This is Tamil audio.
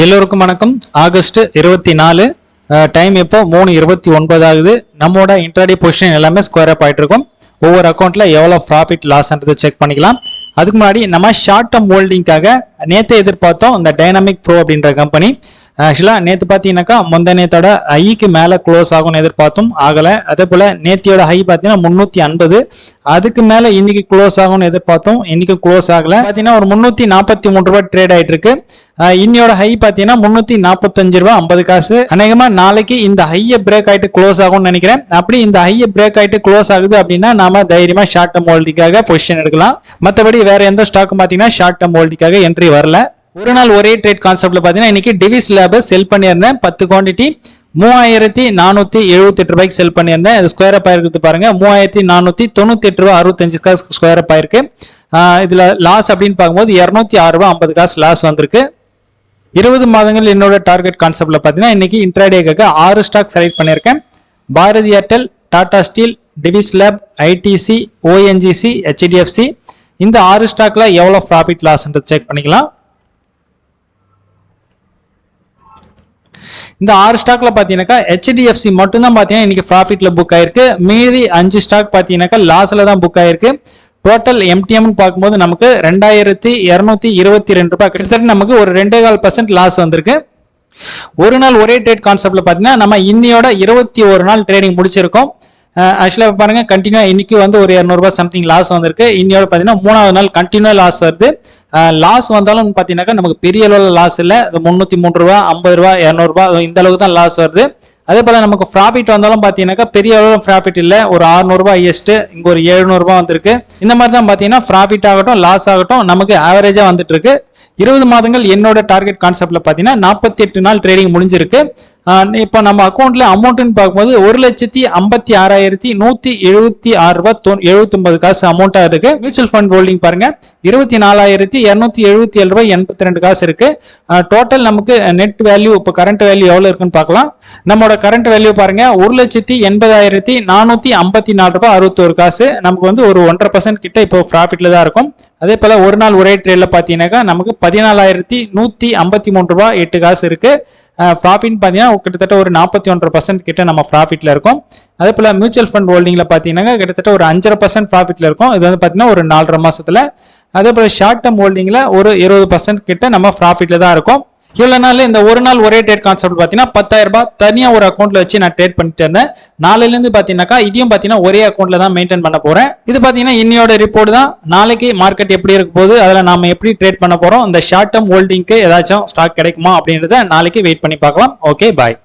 எல்லோருக்கும் வணக்கம். ஆகஸ்ட் 24 டைம் இப்போ 3:29 ஆகுது. நம்மோட இன்ட்ராடே பொசிஷன் எல்லாமே ஸ்கொயர் அப் ஆயிட்டு இருக்கும். ஒவ்வொரு அக்கௌண்ட்ல எவ்வளவு ப்ராஃபிட் லாஸ்ன்றதை செக் பண்ணிக்கலாம். அதுக்கு முன்னாடி நம்ம ஷார்ட் டர்ம் ஹோல்டிங்காக நேற்று எதிர்பார்த்தோம் இந்த டைனமிக் ப்ரோ அப்படின்ற கம்பெனி. ஆக்சுவலா நேற்று பார்த்தீங்கன்னாக்கா முந்த நேத்தோட ஹைக்கு மேலே க்ளோஸ் ஆகும்னு எதிர்பார்த்தோம், ஆகலை. அதே போல நேத்தியோட ஹை பார்த்தீங்கன்னா 350, அதுக்கு மேலே இன்னைக்கு க்ளோஸ் ஆகும்னு எதிர்பார்த்தோம், இன்னைக்கு க்ளோஸ் ஆகல. பார்த்தீங்கன்னா ஒரு 343 ரூபாய் ட்ரேட் ஆயிட்டு இருக்கு. இன்னையோட ஹை பார்த்தீங்கன்னா 345 ரூபாய் 50 காசு. அநேகமா நாளைக்கு இந்த ஹையை பிரேக் ஆயிட்டு க்ளோஸ் ஆகும்னு நினைக்கிறேன். அப்படி இந்த ஹையை பிரேக் ஆயிட்டு க்ளோஸ் ஆகுது அப்படின்னா நாம தைரியமா ஷார்ட் டர்ம் ஹோல்டிங்காக பொசிஷன் எடுக்கலாம். மற்றபடி வேற எந்த ஸ்டாக்கும் பார்த்தீங்கன்னா ஷார்ட் டர்ம் ஹோல்டிங்காக என்ட்ரி வரல. ஒரு நாள் ஒரே ட்ரேட் கான்செப்ட்ல பாத்தீங்கன்னா இன்னைக்கு டிவிஸ் லேப் செல் பண்ணியிருந்தேன். 10 குவான்டிட்டி 3478 ரூபாய்க்கு செல் பண்ணியிருந்தேன். இது ஸ்கொயர் அப் ஆயிருக்கு பாருங்க. 3498 ரூபாய் 65 காசு ஸ்கொயர் அப் ஆயிருக்கு. இதுல லாஸ் அப்படின்னு பார்க்கும்போது 206 ரூபாய் 50 காசு லாஸ் வந்திருக்கு. 20 மாதங்கள் என்னோட டார்கெட் கான்செப்ட்ல பாத்தீங்கன்னா இன்னைக்கு இன்ட்ராடேக்காக 6 ஸ்டாக் செலக்ட் பண்ணியிருக்கேன். Bharti Airtel, Tata steel, Divi's lab, ITC, ONGC, HDFC. இந்த 6 ஸ்டாக்ல எவ்வளவு ப்ராஃபிட் லாஸ்ன்றது செக் பண்ணிக்கலாம். இந்த 6 ஸ்டாக்ல பாத்தீங்கன்னாக்கா ஹெச்டிஎஃப்சி மட்டும் தான் பாத்தீங்கன்னா இன்னைக்கு ப்ராஃபிட்ல புக் ஆயிருக்கு. மீதி 5 ஸ்டாக் பாத்தீங்கன்னாக்கா லாஸ்ல தான் புக் ஆயிருக்கு. டோட்டல் எம்டிஎம் பார்க்கும்போது நமக்கு 2222 ரூபாய், கிட்டத்தட்ட நமக்கு ஒரு 2.25% லாஸ் வந்திருக்கு. ஒரு நாள் ஒரே ட்ரேட் கான்செப்ட்ல பாத்தீங்கன்னா நம்ம இன்னையோட 21 நாள் ட்ரேடிங் முடிச்சிருக்கோம். ஆக்சுவலா பாருங்க, கண்டினியூ இன்னைக்கு வந்து ஒரு 200 ரூபாய் சம்திங் லாஸ் வந்திருக்கு. இன்னையோட பாத்தீங்கன்னா 3வது நாள் கண்டினியூ லாஸ் வருது. லாஸ் வந்தாலும் பாத்தீங்கன்னாக்கா நமக்கு பெரிய அளவுல லாஸ் இல்ல. 303 ரூபாய் 50 ரூபாய் 200 ரூபாய் இந்த அளவுக்கு தான் லாஸ் வருது. அதே போல நமக்கு ப்ராஃபிட் வந்தாலும் பாத்தீங்கன்னாக்கா பெரிய அளவு ப்ராஃபிட் இல்ல. ஒரு 600 ரூபாய் ஹையஸ்ட், இங்க ஒரு 700 ரூபாய் வந்திருக்கு. இந்த மாதிரி தான் பாத்தீங்கன்னா ப்ராஃபிட் ஆகட்டும் லாஸ் ஆகட்டும் நமக்கு ஆவரேஜா வந்துட்டு இருக்கு. 20 மாதங்கள் என்னோட டார்கெட் கான்செப்ட்ல பாத்தீங்கன்னா 48 நாள் ட்ரேடிங் முடிஞ்சிருக்கு. இப்போ நம்ம அக்கௌண்ட்ல அமௌண்ட்னு பார்க்கும்போது 1,56,176 ரூபாய் 79 காசு அமௌண்டா இருக்கு. மியூச்சுவல் ஃபண்ட் ஹோல்டிங் பாருங்க 24,277 ரூபாய் 82 காசு இருக்கு. டோட்டல் நமக்கு நெட் வேல்யூ இப்போ கரண்ட் வேல்யூ எவ்வளவு இருக்குன்னு பார்க்கலாம். நம்மளோட கரண்ட் வேல்யூ பாருங்க 1,80,454 ரூபாய் 61 காசு. நமக்கு வந்து ஒரு 1.5% கிட்ட இப்போ ப்ராஃபிட்ல தான் இருக்கும். அதே போல ஒரு நாள் ஒரே ட்ரேட்ல பாத்தீங்கன்னாக்கா நமக்கு 14,153 ரூபாய் 8 காசு இருக்கு. ப்ராஃபிட் பாத்தீங்கன்னா கிட்டத்தட்ட ஒரு 41% கிட்ட நம்ம ப்ராஃபிட்ல இருக்கும். அதே போல மியூச்சுவல் ஃபண்ட் ஹோல்டிங்ல பாத்தீங்கன்னா கிட்டத்தட்ட ஒரு 5.5% ப்ராஃபிட்ல இருக்கும். இது வந்து பாத்தீங்கன்னா ஒரு 4.5 மாசத்துல. அதே போல ஷார்ட் டர்ம் ஹோல்டிங்ல ஒரு 20% கிட்ட நம்ம ப்ராஃபிட்ல தான் இருக்கும். இவ்வளவு நாள் இந்த ஒரு நாள் ஒரே ட்ரேட் கான்செப்ட் பாத்தீங்கன்னா 10,000 ரூபாய் தனியா ஒரு அக்கௌண்ட்ல வச்சு நான் ட்ரேட் பண்ணிட்டு இருந்தேன். நாளையில இருந்து பாத்தீங்கன்னாக்கா இதையும் பாத்தீங்கன்னா ஒரே அக்கௌண்ட்ல தான் மெயின்டைன் பண்ண போறேன். இது பாத்தீங்கன்னா இன்னையோட ரிப்போர்ட் தான். நாளைக்கு மார்க்கெட் எப்படி இருக்க போகுது, அதுல நாம எப்படி ட்ரேட் பண்ண போறோம், இந்த ஷார்ட் டர்ம் ஹோல்டிங்க்கு ஏதாச்சும் ஸ்டாக் கிடைக்குமா அப்படின்றத நாளைக்கு வெயிட் பண்ணி பார்க்கலாம். ஓகே, பாய்.